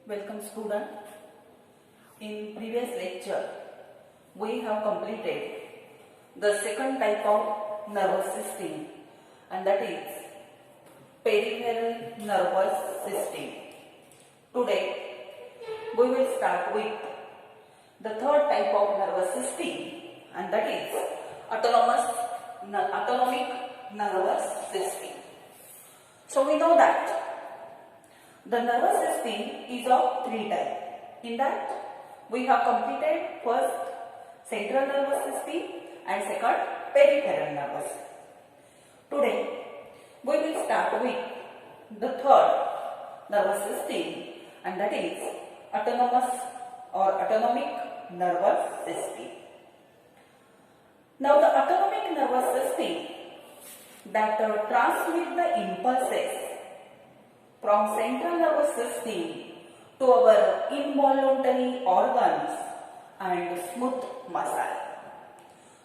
Welcome student. In previous lecture, we have completed the second type of nervous system, and that is peripheral nervous system. Today, we will start with the third type of nervous system, and that is autonomic nervous system. So we know that the nervous system is of three types. In that, we have completed first central nervous system and second peripheral nervous system. Today, we will start with the third nervous system, and that is autonomic nervous system. Now, the autonomic nervous system that transmit the impulses from central nervous system to our involuntary organs and smooth muscle.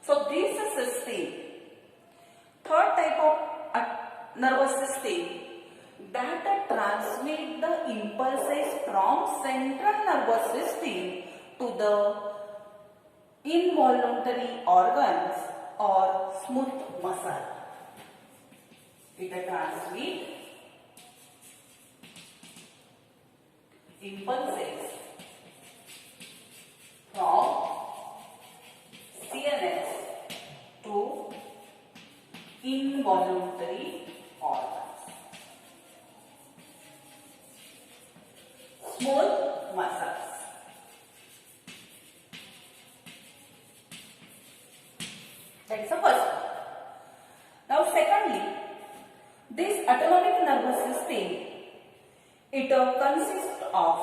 So this system, third type of nervous system that transmit the impulses from central nervous system to the involuntary organs or smooth muscle. It transmits impulses from CNS to involuntary organs. Smooth muscles. That is the first one. Now secondly, this autonomic nervous system, it consists of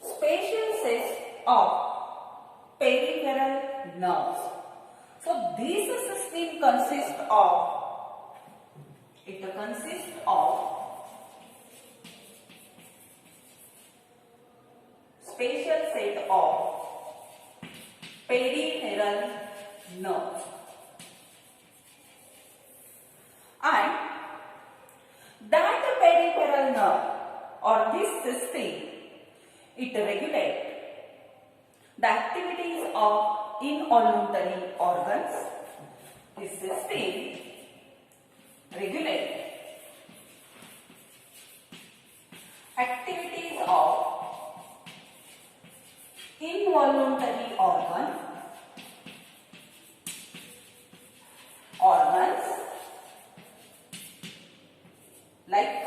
special sets of peripheral nerves. So this system consists of special set of peripheral nerves, and that peripheral nerve or this system, it regulates the activities of involuntary organs. This system regulates activities of involuntary organs like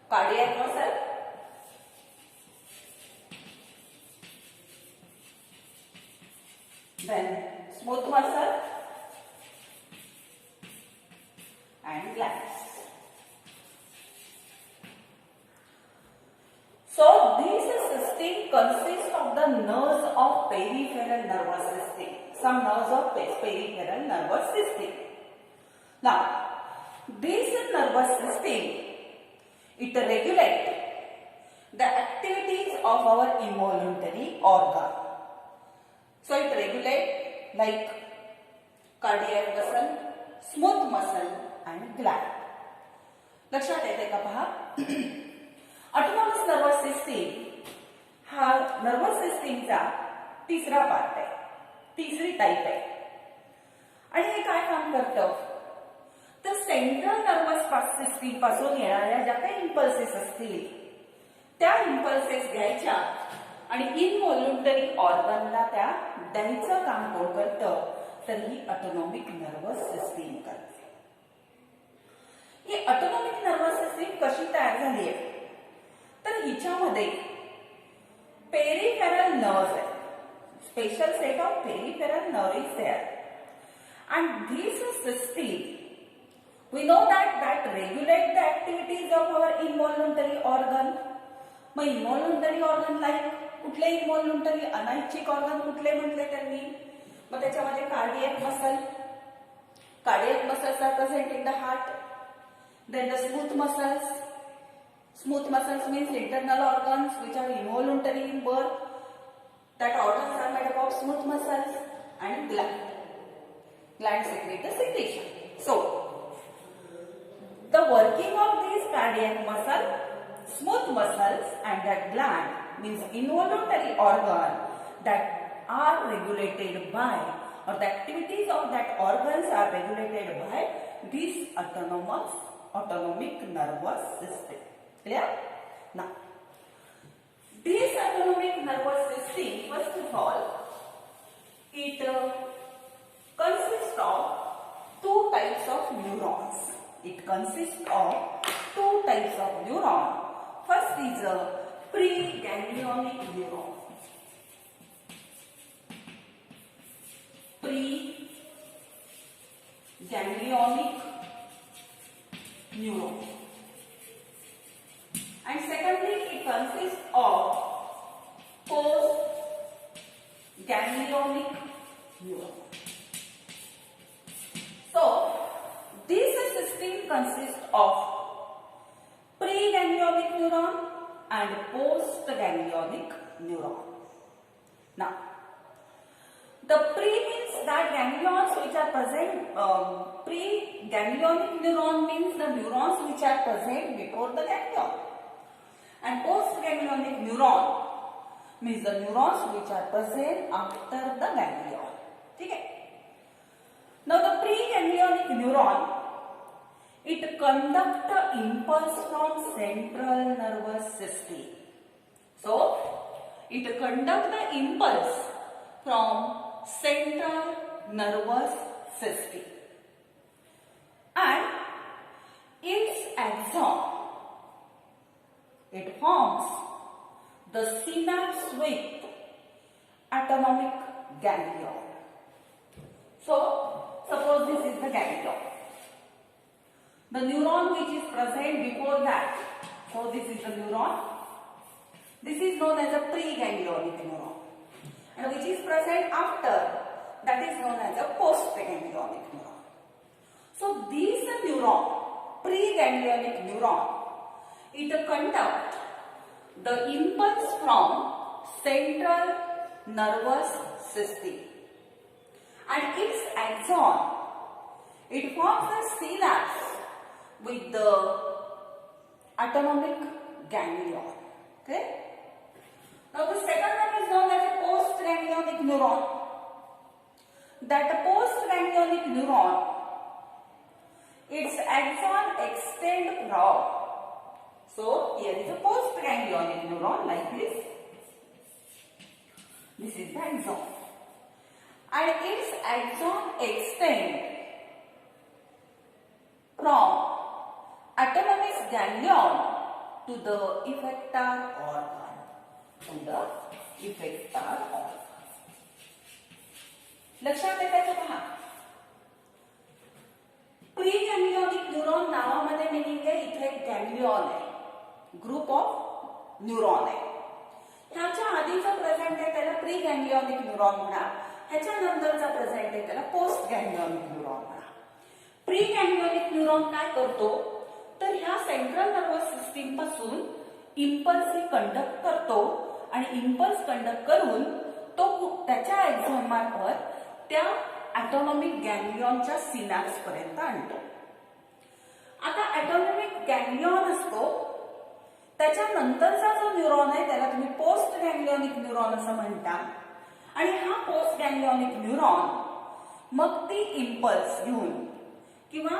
cardiac muscle, then smooth muscle and glands. So this system consists of the nerves of peripheral nervous system. Some nerves of peripheral nervous system. Now, this nervous system, it regulates the activities of our involuntary organ. So it regulates like cardiac muscle, smooth muscle and gland. लक्षात येते का पहा? Autonomous nervous system हा nervous सिस्टीमचा तिसरा part आहे, तिसरी type आहे. आणि हे काय काम करतं? तर सेंट्रल नर्वस सिस्टीम पासून येणाऱ्या ज्या काही इम्पल्सेस असतील त्या इम्पल्सेस घ्यायच्या आणि इनव्हॉल्युंटरी ऑर्गनला त्या द्यायचं काम कोण करतं? तर ही ऑटोनॉमिक नर्वस सिस्टीम करते. ही ऑटोनॉमिक नर्वस सिस्टीम कशी तयार झाली आहे? तर हिच्यामध्ये पेरिफेरल नर्व्स आहेत. Special set of peripheral nerve is there, and this system, we know that regulate the activities of our involuntary organ. मग इन्व्हॉल्युंटरी ऑर्गन लाईक कुठले इन्व्हॉल्युंटरी अनैच्छिक ऑर्गन कुठले म्हटले त्यांनी? मग त्याच्यामध्ये cardiac muscles are present in the heart. Then the smooth muscles means internal organs which are involuntary in birth. That organs are made up of smooth muscles and gland secrete the secretion. So the working of these cardiac muscle smooth muscles and that gland means involuntary organ that are regulated by, or the activities of that organs are regulated by this autonomic nervous system. Clear? Now, this autonomic nervous system, first of all, it consists of two types of neurons. It consists of two types of neuron. First is a preganglionic neuron. Preganglionic neuron. And secondly, it consists of postganglionic neuron. So, this system consists of preganglionic neuron and postganglionic neuron. Now, the pre means that ganglions which are present, preganglionic neuron means the neurons which are present before the ganglion. And postganglionic neuron means the neurons which are present after the ganglion. Okay? Now the preganglionic neuron, it conducts the impulse from central nervous system. So, it conducts the impulse from central nervous system. And its axon, it forms the synapse with autonomic ganglion. So, suppose this is the ganglion. The neuron which is present before that, so this is the neuron. This is known as a preganglionic neuron. And which is present after, that is known as a postganglionic neuron. So, this neuron, preganglionic neuron, it conducts the impulse from central nervous system. And its axon, it forms a synapse with the autonomic ganglion. Okay? Now the second one is known as a postganglionic neuron. That postganglionic neuron, its axon extends from. So here is a postganglionic neuron like this. This is the axon. And its axon extends from autonomous ganglion to the effector organ. लक्षात येतं पहा. प्रीगॅंग्लियोनिक neuron नावामध्ये meaning आहे, इथे एक गॅंग्लियॉन आहे, group of neuron आहे. ह्याच्या आधीचा प्रेझेंट आहे त्याला प्रीगॅंग्लियोनिक न्यूरॉन म्हणा, ह्याच्या नंतरचा प्रेझेंट आहे त्याला पोस्टगॅंग्लियोनिक न्यूरॉन म्हणा. प्रीगॅंग्लियोनिक न्यूरॉन काय करतो तर ह्या सेंट्रल नर्वस सिस्टीम पासून इम्पल्स कंडक्ट करतो आणि इम्पल्स कंडक्ट करून तो त्याच्या एक्झॉन मार्फत त्या ऑटोनॉमिक गॅंग्लियॉनच्या सिनॅप्स पर्यंत आणतो. आता ऑटोनॉमिक गॅंग्लियॉन असतो, त्याच्यानंतरचा जो न्यूरॉन आहे त्याला तुम्ही पोस्ट गॅंग्लियोनिक न्यूरॉन असं म्हणता. आणि हा पोस्ट गॅंग्लियोनिक न्यूरॉन मग ती इम्पल्स घेऊन किंवा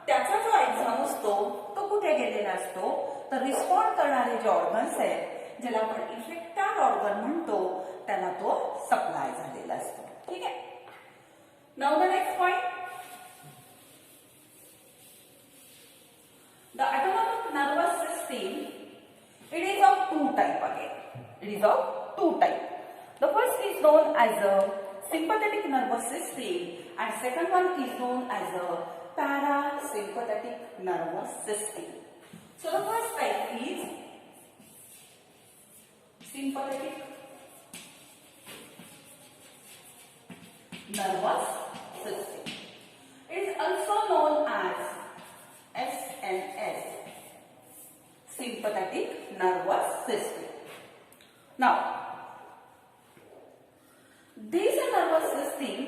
त्याचा जो एक्झॉन असतो तो कुठे गेलेला असतो तर रिस्पॉन्ड करणारे जे ऑर्गन्स आहेत ज्याला आपण इफेक्टर ऑर्गन म्हणतो त्याला तो सप्लाय झालेला असतो. ठीक आहे. Now the next point, the autonomic nervous system, it is of two type again. It is of two type. The first is known as a sympathetic nervous system and second one is known as a parasympathetic nervous system. So the first type is sympathetic nervous system. It is also known as SNS, sympathetic nervous system. Now, this nervous system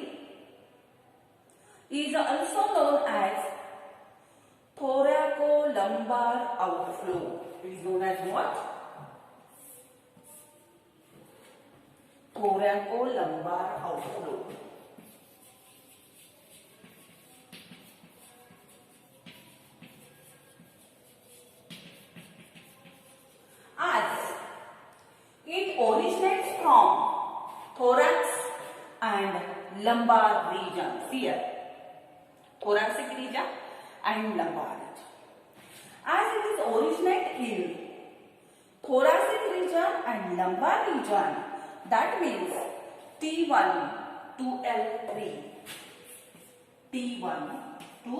is also known as thoracolumbar thoracolumbar outflow. It is known as what? Thoracolumbar outflow. As it originates from thorax and lumbar region. Here, thoracic region and lumbar region. As it is originate in thoracic region and lumbar region, that means T1 to L3. T1 to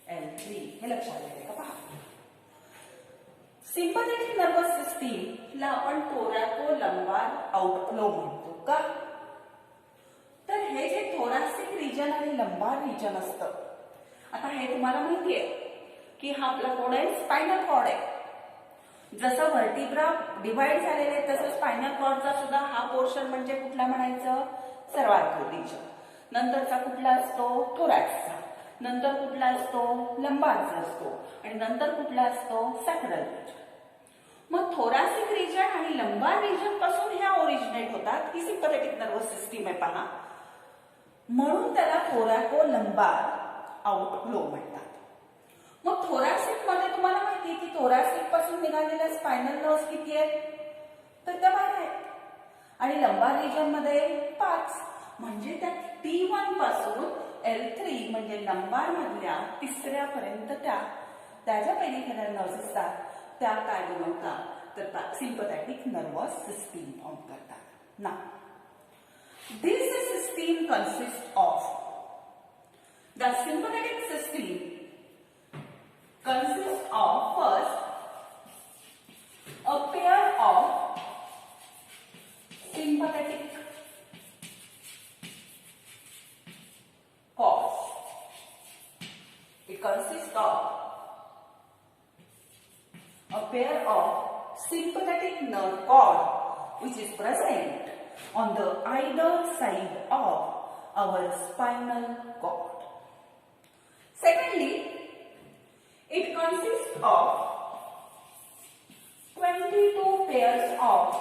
L3. हे लक्षात घ्यायचं का पहा. सिंपॅथेटिक nervous system ला आपण thoracolumbar outflow म्हणतो का? तर हे जे thoracic region आणि lumbar region असतं, आता हे तुम्हाला माहिती आहे की हा आपला कोड आहे स्पायनल कॉर्ड आहे. जसं व्हर्टिब्रा डिवाइड झालेले तसं स्पायनल कॉर्डचा सुद्धा हा पोर्शन म्हणजे कुठला म्हणायचं? Cervical region. नंतरचा कुठला असतो? थोरॅक्सचा. नंतर कुठला असतो? लंबारचा असतो. आणि नंतर कुठला असतो? सॅक्रल रिजन. मग थोरॅसिक रिजन आणि लंबार रिजन पासून ह्या ओरिजिनेट होतात. ही सिंपॅथेटिक नर्वस सिस्टीम आहे पहा. म्हणून त्याला thoracolumbar outflow म्हणतात. मग थोरॅसिक मध्ये तुम्हाला माहिती आहे की थोरॅसिक पासून निघालेल्या स्पायनल नर्व्स किती आहेत? तर त्या 12 आहेत. आणि लंबार रिजन मध्ये 5. म्हणजे त्या T1 पासून L3 म्हणजे लंबार मधल्या तिसऱ्या पर्यंत त्या ज्या पेरिफेरल नर्व्स असतात त्या काय बनवतात? तर सिंपॅथेटिक नर्वस सिस्टीम फॉर्म करतात. ना this system consist of the sympathetic system consists of first a pair of sympathetic cords. It consists of a pair of sympathetic nerve cord which is present on the either side of our spinal cord. Secondly, it consists of 22 pairs of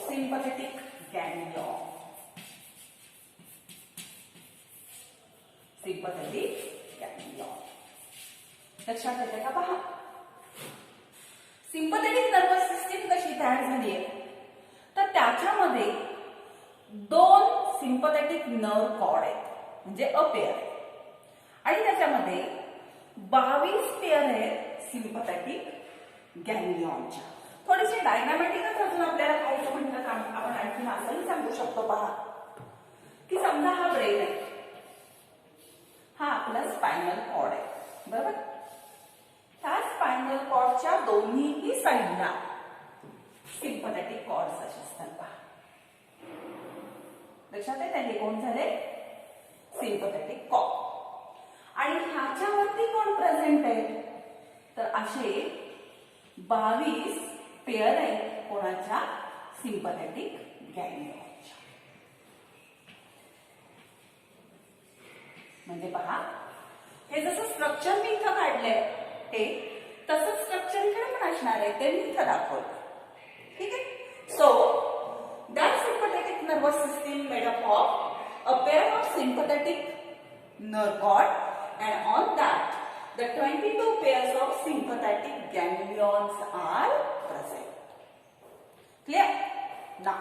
sympathetic ganglion. Sympathetic ganglion. लक्षात येते का पहा. सिंपॅथेटिक nervous system कशी तयार झाली आहे? तर त्याच्यामध्ये 2 सिंपॅथेटिक नर्व कॉर्ड आहेत म्हणजे अ पेअर आहे. आणि त्याच्यामध्ये 22 पेअर आहेत सिंपॅथेटिक गॅंग्लियॉनच्या. थोडेसे डायनामॅटिकच अजून आपल्याला पाहायचं म्हटलं का आपण आणखी असंही सांगू शकतो पहा की समजा हा ब्रेन आहे, हा आपला स्पायनल कॉर्ड आहे, बरोबर. त्या स्पायनल कॉर्डच्या दोन्हीही साईडला सिंपॅथेटिक कॉर्ड्स असे असतात पहा. लक्षात येते हे कोण झाले? सिंपॅथेटिक कॉर्ड. आणि ह्याच्यावरती कोण प्रेझेंट आहे? तर असे 22 पेअर आहेत कोणाच्या? सिंपॅथेटिक गॅंग्लियॉनच्या. म्हणजे पहा हे जसं स्ट्रक्चर मी इथं काढलंय हे तसंच स्ट्रक्चर इकडे पण असणार आहे, ते मी इथं दाखवलं. ठीक आहे. So that sympathetic nervous system made up of a pair of sympathetic nerve cord, and on that the 22 pairs of sympathetic ganglions are present. Clear? Now,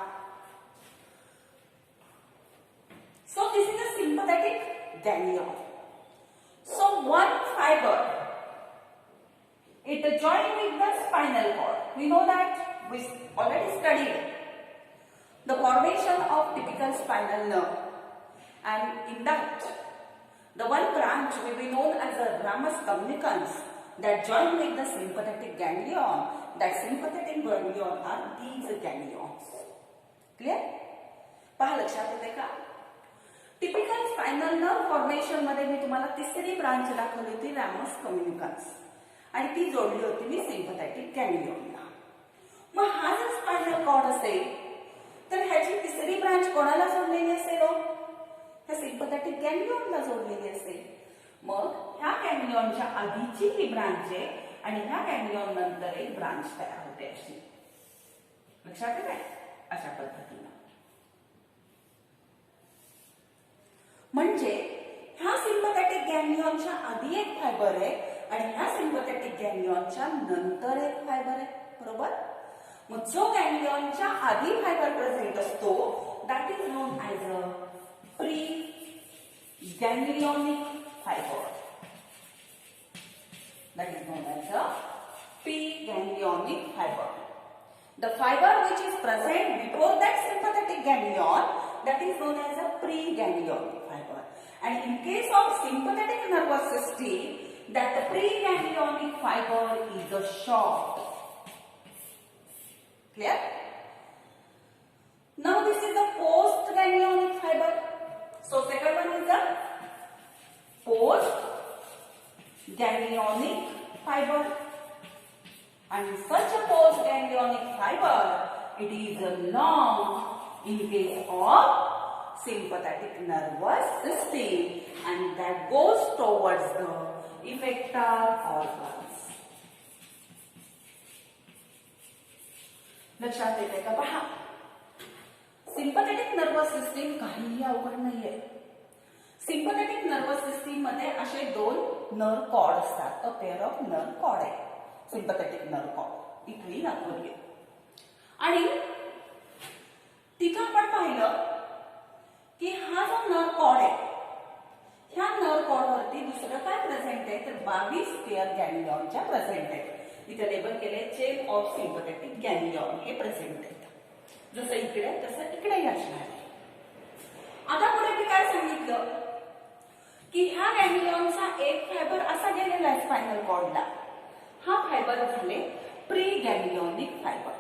so this is the sympathetic ganglion. So one fiber, it joined with the spinal cord. We know that we already studied the formation of typical spinal nerve, and in that the one branch will be known as the ramus communicans that join with the sympathetic ganglion. That sympathetic ganglion are these ganglions. Clear? पहा लक्षात येते का? Typical spinal nerve formation मध्ये मी तुम्हाला तिसरी branch दाखवली होती रॅमस कम्युनिकन्स आणि ती जोडली होती मी सिंपॅथेटिक गॅंग्लियनला. मग हा जर स्पायनल कॉर्ड असेल तर ह्याची तिसरी ब्रांच कोणाला जोडलेली असेल? त्या सिंपॅथेटिक गॅंग्लियनला जोडलेली असेल. मग ह्या गॅंग्लियॉनच्या आधीची ही ब्रांच आहे आणि ह्या गॅंग्लियॉन नंतर एक ब्रांच तयार होते अशी. लक्षात येते अशा पद्धतीने. म्हणजे ह्या सिम्पथेटिक गॅंग्लियॉनच्या आधी एक फायबर आहे आणि ह्या सिम्पथेटिक गॅंग्लियॉनच्या नंतर एक फायबर आहे. बरोबर. मग जो गॅंग्लियॉनच्या आधी फायबर प्रेझेंट असतो that is known as a pre ganglionic fibre. That is known as a pre-ganglionic fiber. The fiber which is present before that sympathetic ganglion, that is known as a pre-ganglionic fiber. And in case of sympathetic nervous system, that the pre-ganglionic fiber is a short. Clear? Now this is the post-ganglionic fiber. So second one is the post-ganglionic fiber, and such a post-ganglionic fiber, it is long in case of sympathetic nervous system, and that goes towards the effector organs. लक्षात येते का? पहा, sympathetic nervous system काहीही अवघड नाहीये. Sympathetic nervous system मध्ये असे दोन नर्व कॉर्ड असतात. A pair of nerve cord आहे सिम्पथेटिक नर्व कॉर्ड. इथेही दाखवली. आणि तिथं आपण पाहिलं की हा जो नर्व कॉर्ड आहे ह्या नर्व कॉर्ड वरती दुसरं काय प्रेझेंट आहे तर 22 पेअर गॅंग्लियॉनच्या प्रेझेंट आहे. इथे लेबल केले चेन ऑफ सिम्पथेटिक गॅंग्लियॉन हे प्रेझेंट आहे. जसं इकडे तसं इकडेही असणार आहे. आता पुढे मी काय सांगितलं की ह्या गॅंग्लियॉनचा एक फायबर असा गेलेला आहे स्पायनल कॉर्डला. हा फायबर झाले प्री गॅंग्लियॉनिक फायबर.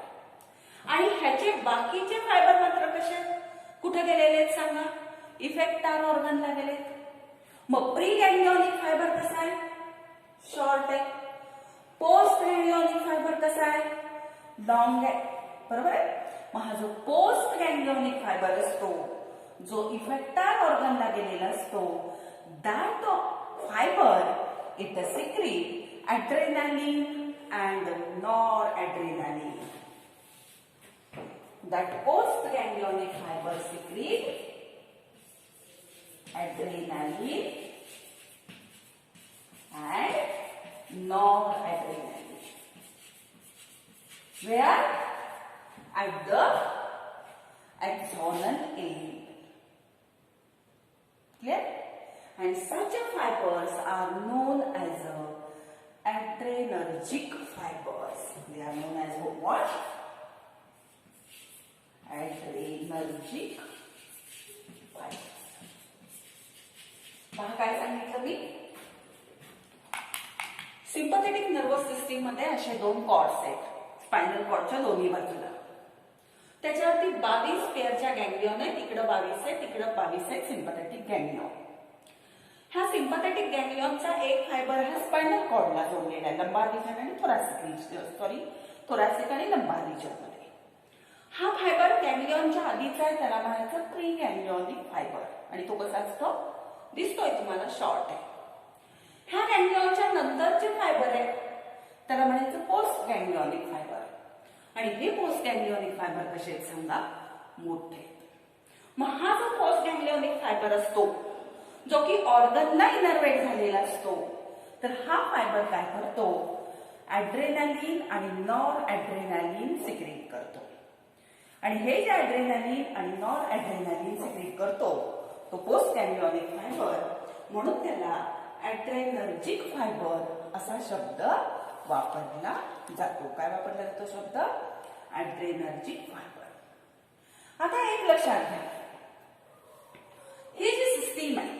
आणि ह्याचे बाकीचे फायबर मात्र कसे कुठे गेलेले आहेत सांगा? इफेक्टर ऑर्गनला गेलेत. मग प्री गॅंग्लियॉनिक फायबर कसा आहे? शॉर्ट आहे. पोस्ट गॅंग्लियॉनिक फायबर कसा आहे? लॉंग आहे. बरोबर आहे. मग हा जो पोस्ट गॅंग्लियॉनिक फायबर असतो जो इफेक्टर ऑर्गनला गेलेला असतो that fiber it secrete adrenaline and noradrenaline. That postganglionic fiber secrete adrenaline and noradrenaline. Where? At the axonal end. Clear? And such fibers are known as adrenergic fibers. They are known as what? Adrenergic fibers. पहा काय सांगितलं मी? Sympathetic nervous system मध्ये असे दोन chords आहेत spinal कॉर्डच्या दोन्ही बाजूला. त्याच्यावरती 22 पेअरच्या गॅंग्लियॉन आहेत. इकडे 22 आहे, तिकडे 22 आहे सिम्पथेटिक गॅंग्लियॉन. ह्या सिम्पथेटिक गॅंग्लियॉनचा एक फायबर हा स्पायनल कॉर्डला जोडलेला आहे लंबार रिजन आणि थोरॅसिक आणि लंबार रिजन मध्ये. हा फायबर गॅंग्लियॉनच्या आधीचा आहे त्याला म्हणायचं प्री गॅंग्लियॉनिक फायबर. आणि तो कसा असतो? दिसतोय तुम्हाला, शॉर्ट आहे. ह्या गॅंग्लियॉनच्या नंतरचे फायबर आहे त्याला म्हणायचं पोस्ट गॅंग्लियॉनिक फायबर. आणि हे पोस्ट गॅंग्लियॉनिक फायबर कसे आहेत सांगा? मोठे. मग हा जो पोस्ट गॅंग्लियॉनिक फायबर असतो जो की ऑर्गनला इनर्वेट झालेला असतो तर हा फायबर काय करतो? ॲड्रेनालिन आणि नॉर ॲड्रेनालिन सिक्रेट करतो. आणि हे जे ॲड्रेनालिन आणि नॉर ॲड्रेनालिन सिक्रेट करतो तो पोस्ट गॅंग्लियॉनिक फायबर, म्हणून त्याला ॲड्रेनर्जिक फायबर असा शब्द वापरला जातो. काय वापरला जातो शब्द? ॲड्रेनर्जिक फायबर. आता एक लक्षात घ्या, ही जी सिस्टीम आहे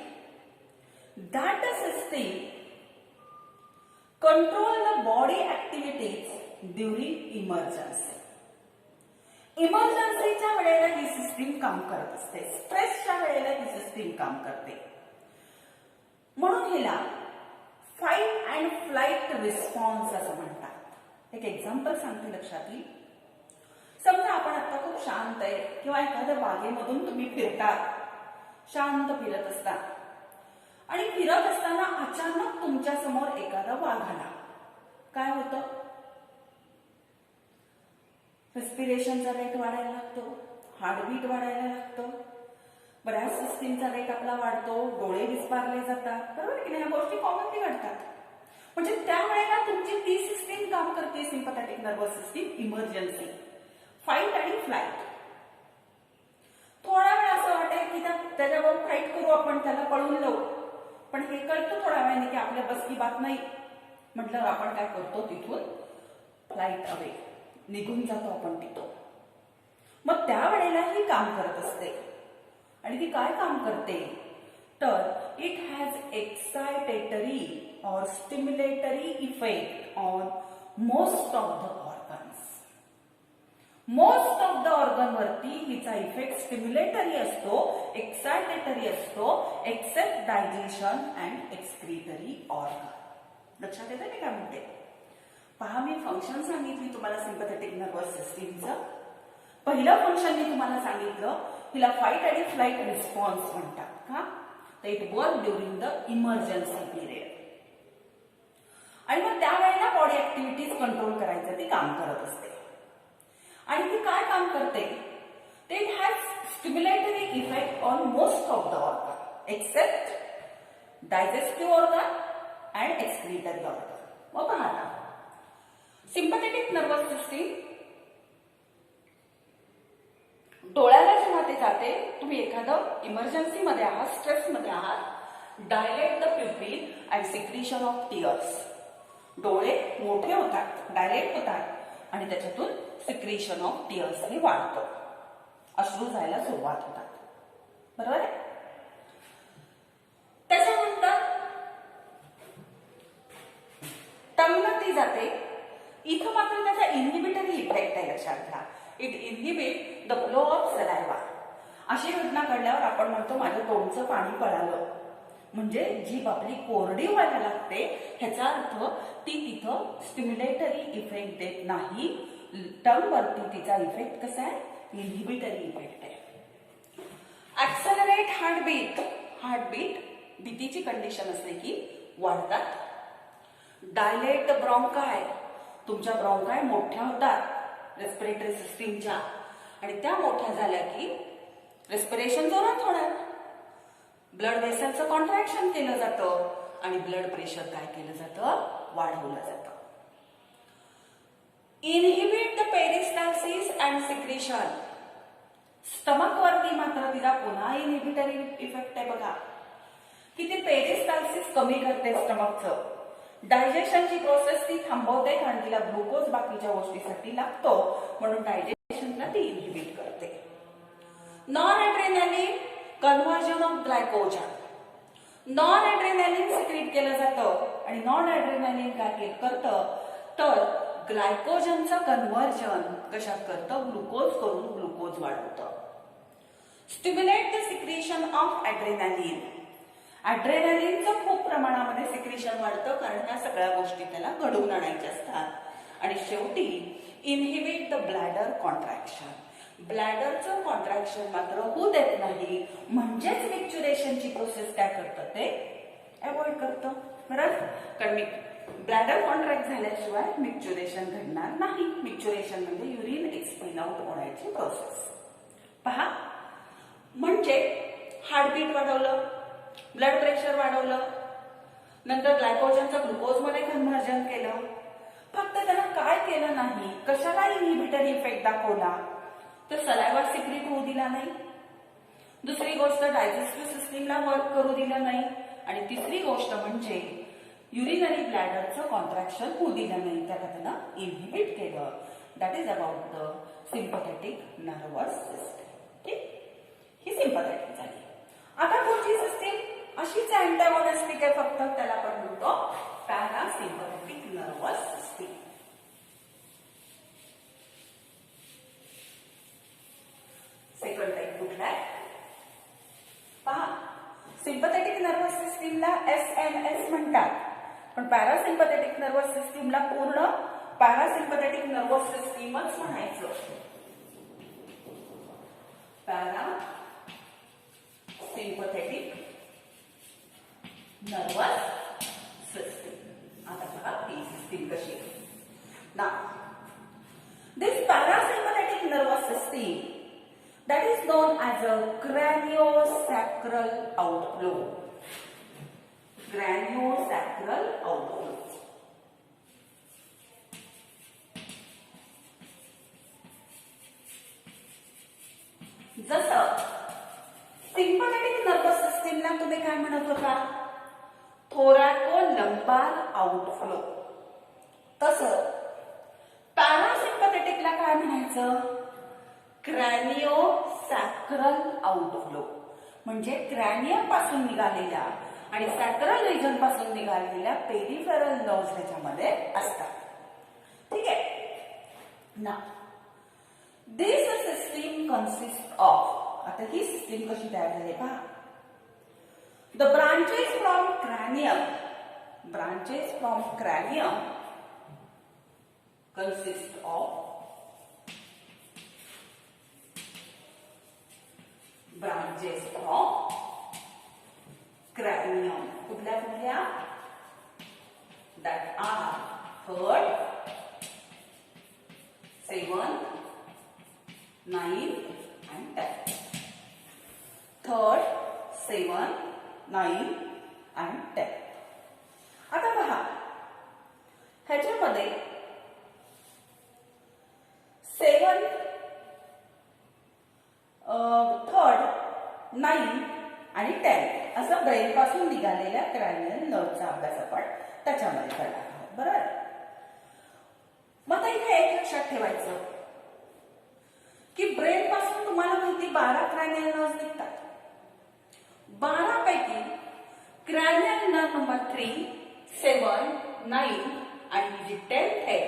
that system control the body activities during emergency. इमर्जन्सीच्या वेळेला ही सिस्टीम काम करत असते. स्ट्रेसच्या वेळेला ही सिस्टीम काम करते. म्हणून हिला फाईट अँड फ्लाइट रिस्पॉन्स असं म्हणतात. एक एक्झाम्पल सांगते लक्षात येईल. समजा आपण आता खूप शांत आहे किंवा एखाद्या बागेमधून तुम्ही फिरता, शांत फिरत असता आणि फिरत असताना अचानक तुमच्या समोर एखादा वाघ आला, काय होतं? रेस्पिरेशनचा रेट वाढायला लागतो, हार्टबीट वाढायला लागतं, बऱ्याच सिस्टीमचा रेट आपला वाढतो, डोळे विस्पारले जातात, बरोबर की नाही? ह्या गोष्टी कॉमनली घडतात. म्हणजे त्यावेळेला तुमची ती सिस्टीम काम करते, सिंपॅथेटिक नर्वस सिस्टीम, इमर्जन्सी, फाईट आणि फ्लाईट. थोडा वेळ असं वाटेल की त्याच्यावर फाईट करू आपण, त्याला पळून लावू, पण हे कळतं थोड्या वेळाने की आपल्या बस की बात नाही, म्हटलं आपण काय करतो, तिथून फ्लाईट अवे, निघून जातो आपण तिथं. मग त्यावेळेला ही काम करत असते. आणि ती काय काम करते तर इट हॅज एक्साइटेटरी और stimulatory effect on most of the organs. Most of the organ वरती हिचा इफेक्ट स्टिम्युलेटरी असतो, एक्साइटेटरी असतो, except digestion and excretory organ. लक्षात येतं मी काय म्हणते? पहा, मी फंक्शन सांगितली तुम्हाला सिंपॅथेटिक नर्वस सिस्टीमचं. पहिलं फंक्शन मी तुम्हाला सांगितलं, हिला फाईट आणि फ्लाईट रिस्पॉन्स म्हणतात. का तर it work during the emergency period. आणि मग त्यावेळेला बॉडी ऍक्टिव्हिटीज कंट्रोल करायचं ती काम करत असते. आणि ती काय काम करते ते it has stimulatory effect on most of the organ except digestive organ and excretory organ. मग पहा आता, सिंपॅथेटिक नर्वस सिस्टीम डोळ्याला जेव्हा ते जाते, तुम्ही एखादं इमर्जन्सी मध्ये आहात, स्ट्रेस मध्ये आहात, dilate the pupil and secretion of tears. डोळे मोठे होतात, डायलेट होतात आणि त्याच्यातून सिक्रीशन ऑफ टीयर्स हे वाढतं, अश्रू जायला सुरुवात होतात, बरोबर आहे? त्याच्यानंतर टंगला ती जाते. इथं मात्र त्याचा इनहिबिटरी इफेक्ट आहे, लक्षात घ्या. It inhibit the flow of saliva. अशी घटना घडल्यावर आपण म्हणतो माझं तोंडचं पाणी पळालं, म्हणजे जीभ आपली कोरडी व्हायला लागते. ह्याचा अर्थ ती तिथं स्टिम्युलेटरी इफेक्ट देत नाही. टंग वरती तिचा इफेक्ट कसा आहे? इनहिबिटरी इफेक्ट आहे. Accelerate heartbeat. हार्टबीट भीतीची कंडिशन असते की वाढतात. Dilate the ब्रॉन्काय. तुमच्या ब्रॉन्काय मोठ्या होतात रेस्पिरेटरी सिस्टीमच्या, आणि त्या मोठ्या झाल्या की रेस्पिरेशन जोरात होणार, ब्लड वेसलचं कॉन्ट्रॅक्शन केलं जातं आणि ब्लड प्रेशर काय केलं जातं? वाढवलं जातं. Inhibit the peristalsis and secretion. Stomach वरती मात्र तिला पुन्हा इनहिबिटरी इफेक्ट आहे बघा, की ती पेरिस्टाल्सिस कमी करते स्टमकचं. डायजेशनची प्रोसेस ती थांबवते, कारण तिला ग्लुकोज बाकीच्या गोष्टीसाठी लागतो, म्हणून डायजेशनला ती इनहिबिट करते. Non adrenaline conversion of glycogen. Non adrenaline secrete केलं जातं आणि नॉन ॲड्रेनालिन काय करतं तर ग्लायकोजनचं कन्व्हर्जन कशात करतं? ग्लुकोज करून ग्लुकोज वाढवतं. Stimulate the secretion of adrenaline. ॲड्रेनालिनचं खूप प्रमाणामध्ये सिक्रीशन वाढतं, कारण ह्या सगळ्या गोष्टी त्याला घडवून आणायच्या असतात. आणि शेवटी इनहिबिट द ब्लॅडर कॉन्ट्रॅक्शन. ब्लॅडरचं कॉन्ट्रॅक्शन मात्र होऊ देत नाही, म्हणजेच मिक्च्युरेशनची प्रोसेस काय करतं ते अवॉइड करतं, बरोबर? कारण ब्लॅडर कॉन्ट्रॅक्ट झाल्याशिवाय मिक्च्युरेशन घडणार नाही. मिक्च्युरेशन म्हणजे युरिन एक्सपेल आउट होण्याची प्रोसेस. पहा, म्हणजे हार्टबीट वाढवलं, ब्लड प्रेशर वाढवलं, नंतर ग्लायकोजनचं ग्लुकोजमध्ये कन्व्हर्जन केलं. फक्त त्याला काय केलं नाही, कशाला इनहिबिटरी इफेक्ट दाखवला तर सलायवा सिक्रीट होऊ दिला नाही. दुसरी गोष्ट डायजेस्टिव्ह सिस्टीमला वर्क करू दिलं नाही. आणि तिसरी गोष्ट म्हणजे युरिनरी ब्लॅडरचं कॉन्ट्रॅक्शन होऊ दिलं नाही, त्याला त्याला इनहिबिट केलं. That is about the sympathetic nervous system. ठीक, ही सिंपॅथेटिक झाली. आता पुढची सिस्टीम अशीच अँटागॉनिस्टिक आहे, फक्त त्याला आपण म्हणतो parasympathetic nervous system. Second type कुठला आहे पहा. सिंपॅथेटिक नर्वस सिस्टीमला SMS म्हणतात, पण पॅरासिम्पॅथेटिक नर्वस सिस्टीमला पूर्ण पॅरासिम्पॅथेटिक नर्वस सिस्टीमच म्हणायचं. Parasympathetic nervous craniosacral outflow. Craniosacral outflow. जसं सिम्पॅथेटिक नर्वस सिस्टीमला तुम्ही काय म्हणत होता? थोरॅकोलंबार आउटफ्लो. तसं पॅरासिम्पॅथेटिकला काय म्हणायचं? क्रॅनिओसॅक्रल आउटफ्लो. म्हणजे क्रॅनियम पासून निघालेल्या आणि सॅक्रल रिजन पासून निघालेल्या पेरिफेरल नर्व्स त्याच्यामध्ये असतात. ठीक आहे ना. दिस सिस्टीम कन्सिस्ट ऑफ, आता ही सिस्टीम कशी तयार झाली पहा. The branches from cranium consist of branches from cranium. कुठल्या that are third, 7, 9 and 10. Third, 7, 9 and 10. आता पहा ह्याच्यामध्ये 7, थर्ड, 9 आणि 10 असं ब्रेन पासून निघालेल्या क्रॅनियल नर्वचा अभ्यास आपण त्याच्यामध्ये करणार आहोत. बरोबर. मग इथे एक लक्षात ठेवायचं की ब्रेन पासून तुम्हाला माहिती 12 क्रॅनियल नर्व्स निघतात. 12 पैकी क्रॅनियल नर्व नंबर 3, 7, 9 आणि जी 10 आहे,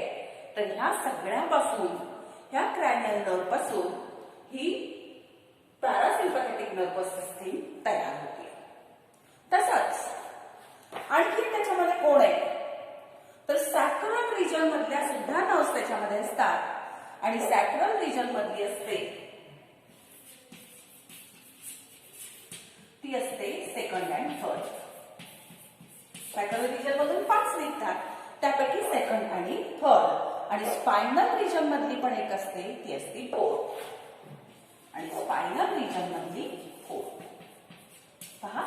तर ह्या सगळ्यापासून, ह्या क्रॅनियल नर्व पासून ही पॅरासिम्पॅथेटिक नर्वस सिस्टीम तयार होते. तसंच आणखी त्याच्यामध्ये कोण आहे? तर सॅक्रल रिजन मधल्या सुद्धा नर्व्स त्याच्यामध्ये असतात आणि सॅक्रल रिजन मधली असते ती असते सेकंड अँड थर्ड. सॅक्रल रिजन मधून 5 निघतात, त्यापैकी सेकंड आणि थर्ड. आणि स्पायनल रिजन मधली पण एक असते, ती असते फोर्थ. आणि स्पायनल रिजन मधली फोर्थ. पहा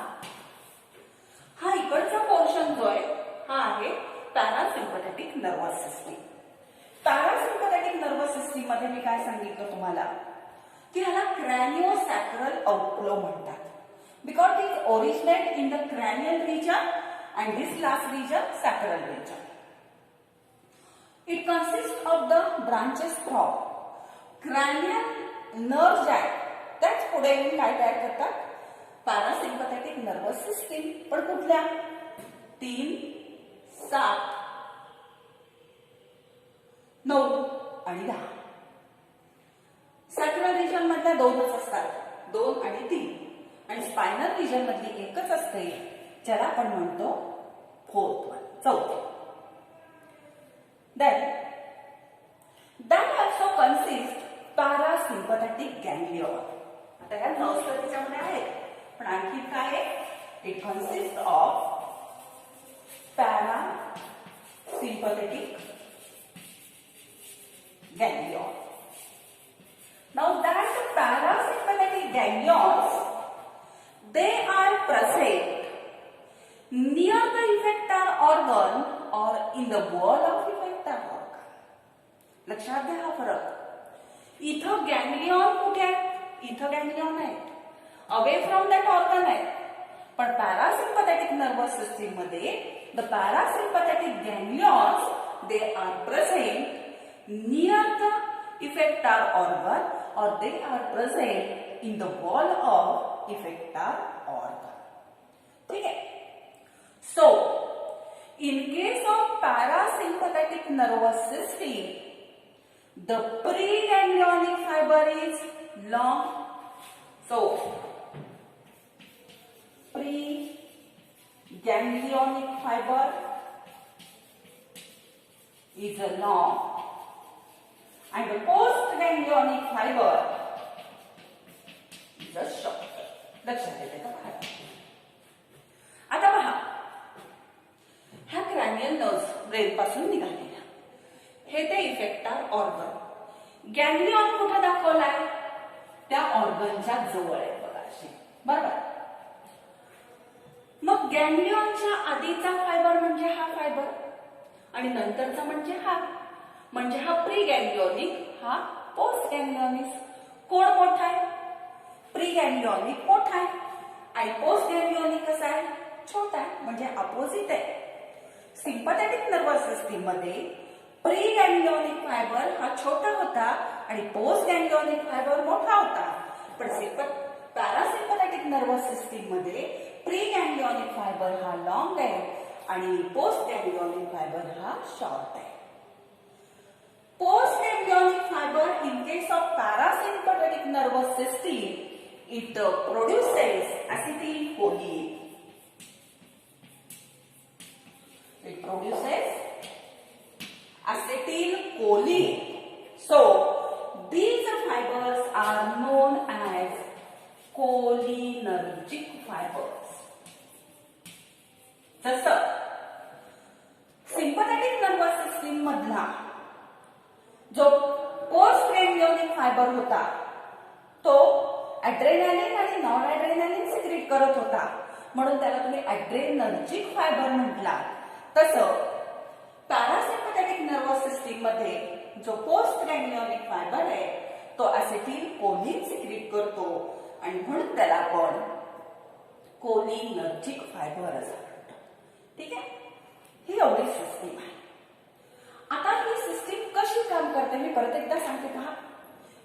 हा इकडचा पोर्शन जो आहे हा आहे parasympathetic nervous system. Parasympathetic nervous system मध्ये मी काय सांगितलं तुम्हाला की ह्याला क्रॅनिओसॅक्रल आउटफ्लो म्हणतात. Because it originate in the cranial region and this last region sacral region. It consists of the branches from cranial nerve jack. त्याच पुढे येऊन काय तयार करतात? Parasympathetic nervous system. पण कुठल्या? 3, 7, 9 आणि 10. सॅक्रल रिजन मधल्या 2च असतात, 2 आणि 3. आणि स्पायनल रिजन मधली एकच असते, ज्याला आपण म्हणतो फोर्थ वन, चौथे. Then that also consists parasympathetic ganglion. आता ह्या नर्व्स तर त्याच्यामध्ये आहेत, पण आणखी काय आहे? It consist of parasympathetic ganglion. Now that parasympathetic ganglions, they are present near the effector organ or in the wall of effector organ. लक्षात घ्या हा फरक. इथं गॅंग्लियॉन कुठे आहे? इथं गॅंग्लियॉन आहे, अवे फ्रॉम दॅट ऑर्गन आहे. पण पॅरासिम्पॅथेटिक नर्वस सिस्टीम मध्ये the parasympathetic ganglions they are present near the effector organ और they are present in the wall of effector organ. ठीक आहे. So in case of parasympathetic nervous system, the preganglionic fiber is long. So preganglionic fiber is a long and the postganglionic fiber is a short. लक्षात येते का? आता पहा ह्या cranial nerves brain पासून निघालेल्या, हे ते इफेक्टर ऑर्गन. गॅंग्लियॉन कुठे दाखवलाय? त्या ऑर्गनच्या जवळ आहे बघा अशी. बरोबर. गॅंग्लियॉनच्या आधीचा फायबर म्हणजे हा फायबर आणि नंतरचा म्हणजे हा प्री गॅंग्लियोनिक, हा पोस्ट गॅंग्लियोनिक. कोण मोठा आहे? प्री गॅंग्लियोनिक मोठा आहे आणि पोस्ट गॅंग्लियोनिक कसा आहे? छोटा आहे, म्हणजे अपोजिट आहे. सिंपॅथेटिक नर्वस सिस्टीम मध्ये प्री गॅंग्लियोनिक फायबर हा छोटा होता आणि पोस्ट गॅंग्लियोनिक फायबर मोठा होता. पण पॅरासिम्पॅथेटिक नर्वस सिस्टीम मध्ये प्री गॅंग्लियोनिक फायबर हा लॉंग आहे आणि पोस्ट गॅंग्लियोनिक फायबर हा शॉर्ट आहे. Post ganglionic fibre in case of parasympathetic nervous system, it produces acetylcholine. It produces acetylcholine. So these fibers are known as cholinergic fibers. जसं सिंपॅथेटिक nervous system मधला जो post ganglionic fibre होता तो adrenaline आणि non adrenaline secret करत होता, म्हणून त्याला तुम्ही ॲड्रेनर्जिक फायबर म्हटला. तसं पॅरासिम्पॅथेटिक नर्वस सिस्टीम मध्ये जो पोस्ट गॅंग्लियोनिक फायबर आहे तो ॲसिटिलकोलिन सिक्रेट करतो आणि म्हणून त्याला आपण कोलिनर्जिक फायबर असं म्हणतो. ठीक आहे, ही एवढी सिस्टीम आहे. आता ही सिस्टीम कशी काम करते मी परत एकदा सांगते पहा.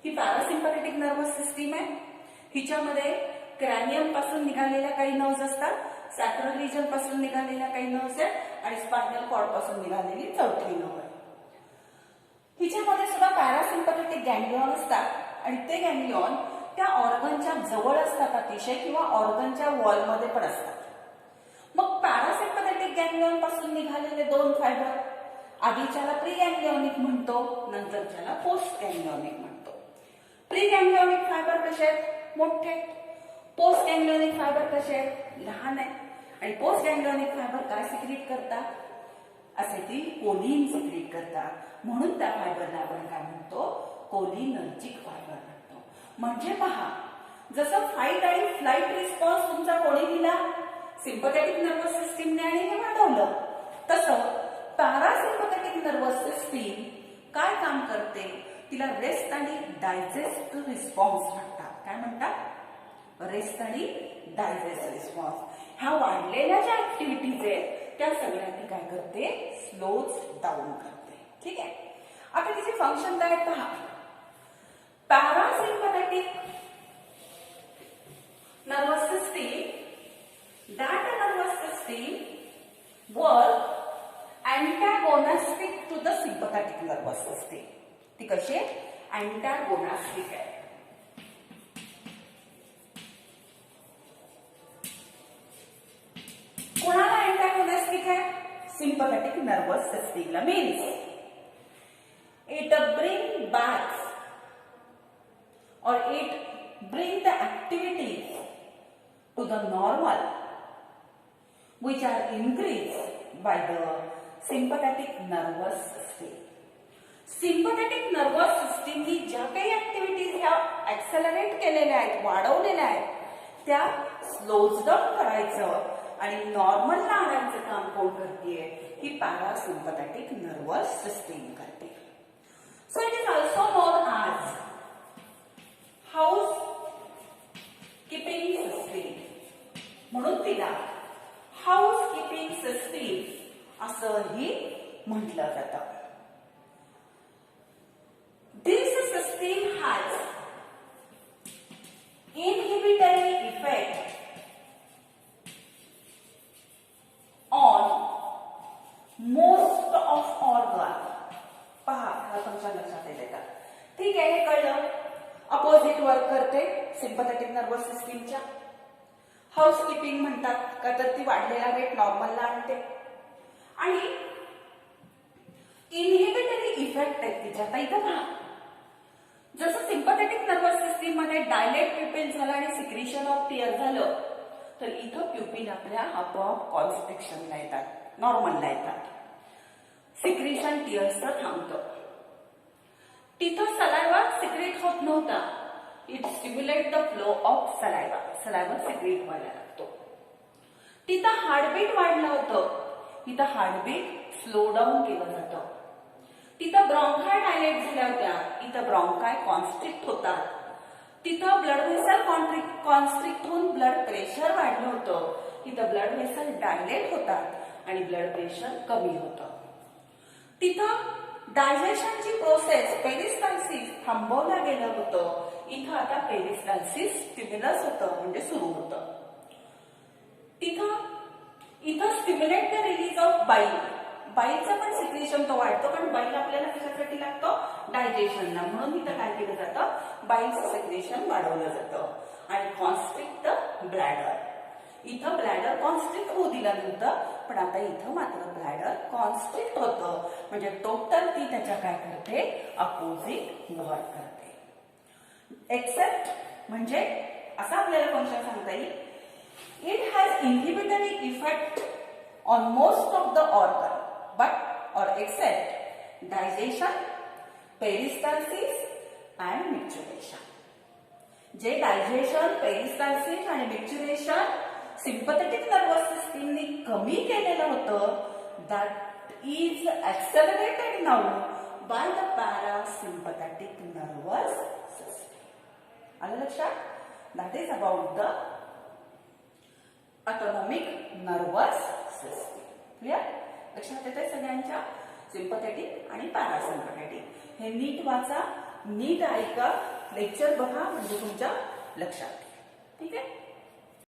ही पॅरासिम्पॅथेटिक नर्वस सिस्टीम आहे. हिच्यामध्ये क्रॅनियम पासून निघालेल्या काही नर्व्स असतात, सॅक्रल रिजन पासून निघालेल्या काही नर्व्स आहेत आणि स्पायनल कॉर्ड पासून निघालेली चौथी नर्व आहे. हिच्यामध्ये सुद्धा पॅरासिम्पॅथेटिक गॅंग्लियॉन असतात आणि ते गॅंग्लियॉन त्या ऑर्गनच्या जवळ असतात अतिशय किंवा ऑर्गनच्या वॉलमध्ये पण असतात. मग पॅरासिम्पॅथेटिक गॅंग्लियॉन पासून निघालेले दोन फायबर आधीच्याला प्री गॅंग्लियोनिक म्हणतो, नंतरच्याला पोस्ट गॅंग्लियोनिक म्हणतो. प्री गॅंग्लियोनिक फायबर कसे आहेत? मोठे. पोस्ट गॅंग्लियोनिक फायबर कसे आहेत? लहान आहेत. आणि पोस्ट गॅंग्लियोनिक फायबर काय सिक्रेट करतात? ॲसिटिलकोलिन सिक्रेट करतात, म्हणून त्या फायबरला आपण काय म्हणतो? कोलिनर्जिक फायबर म्हणतो. म्हणजे पहा, जसं फाईट आणि फ्लाईट रिस्पॉन्स तुमचा कोणी दिला? सिंपॅथेटिक नर्वस सिस्टीमने आणि हे वाढवलं. तसं पॅरासिम्पॅथेटिक नर्वस सिस्टीम काय काम करते? तिला रेस्ट आणि डायजेस्ट रिस्पॉन्स म्हणतात. काय म्हणतात? रेस्ट आणि डायजेस्ट रिस्पॉन्स. ह्या वाढलेल्या ज्या ऍक्टिव्हिटीज आहेत त्या सगळ्या ती काय करते? स्लोज डाऊन करते. ठीक आहे, आता तिचे फंक्शन काय आहेत पहा. Parasympathetic nervous system, that nervous system work antagonistic to the sympathetic nervous system. ती कशी आहे? अँटॅगोनिस्टिक आहे. कोणाला अँटॅगोनिस्टिक आहे? सिंपॅथेटिक नर्वस सिस्टीमला. मीन्स इट ब्रिंग बॅक और it bring the activities to the normal which are increased by the sympathetic nervous system. Sympathetic nervous सिस्टीमनी ज्या काही ऍक्टिव्हिटीज ह्या ऍक्सेलरेट केलेल्या आहेत, वाढवलेल्या आहेत, त्या स्लोज डाऊन करायचं आणि नॉर्मलला आणायचं काम कोण करते? ही पॅरासिम्पॅथेटिक नर्वस सिस्टीम करते. So it is also non as house keeping system. म्हणून तिला हाऊस कीपिंग सिस्टीम असंही म्हटलं जातं. This system has inhibitory effect on most of organ. पहा, हा तुमच्या लक्षात येते का? ठीक आहे, हे कळलं. अपोजिट वर्क करते सिंपॅथेटिक नर्वस सिस्टीमच्या. हाऊसकीपिंग म्हणतात का तर ती वाढलेला वेट नॉर्मलला आणते आणि इनहिबिटरी इफेक्ट आहे तिच्या. आता इथं पहा, जसं सिंपॅथेटिक नर्वस सिस्टीम मध्ये डायलेट प्युपिल झालं आणि सिक्रेशन ऑफ टीयर झालं तर इथं प्युपिल आपल्या आपोआप कॉन्स्ट्रिक्शनला येतात, नॉर्मलला येतात. सिक्रेशन टीयर्सचं थांबतं. तिथं सलायवा सिक्रेट होत नव्हता. It stimulate the flow of saliva. Saliva secrete व्हायला लागतो. तिथं हार्टबीट वाढलं होतं, तिथं हार्टबीट स्लो डाऊन केलं जातं. तिथं ब्रॉन्काय डायलेट झाल्या होत्या, इथं ब्रॉन्काय कॉन्स्ट्रिक्ट होतात. तिथं ब्लड व्हेसल कॉन्स्ट्रिक्ट होऊन ब्लड प्रेशर वाढलं होतं, तिथं ब्लड व्हेसल डायलेट होतात आणि ब्लड प्रेशर कमी होतं. तिथं डायजेशनची प्रोसेस पेरिस्टाल्सिस थांबवलं गेलं होतं, इथं आता पेरिस्टाल्सिस स्टिम्युलस होतं म्हणजे सुरू होतं. इथं स्टिम्युलेट द रिलीज ऑफ बाईल, बाईलचं पण सिक्रेशन तो वाढतो, कारण बाईल आपल्याला कशासाठी लागतो, डायजेशनला, म्हणून इथं काय केलं जातं, बाईलचं सिक्रेशन वाढवलं जातं आणि कॉन्स्ट्रिक्ट द ब्लॅडर. इथं ब्लॅडर कॉन्स्ट्रिक्ट होऊ दिलं नव्हतं, पण आता इथं मात्र ब्लॅडर कॉन्स्ट्रिक्ट होतं, म्हणजे टोटल ती त्याच्या काय करते, अपोजिट वर्क करते. एक्सेप्ट म्हणजे असं आपल्याला फंक्शन सांगता येईल, it has inhibitory effect on most of the organ but or except digestion, peristalsis and micturition. जे डायजेशन, पेरिस्टाल्सिस आणि मिक्च्युरेशन सिम्पथेटिक नर्वस सिस्टीमने कमी केलेलं होतं, that is accelerated now by the parasympathetic nervous system. आलं लक्षात? That is about the autonomic nervous system. Clear? लक्षात येते सगळ्यांच्या? सिम्पथेटिक आणि पॅरासिम्पथेटिक. हे नीट वाचा, नीट ऐका, लेक्चर बघा, म्हणजे तुमच्या लक्षात. ठीक आहे?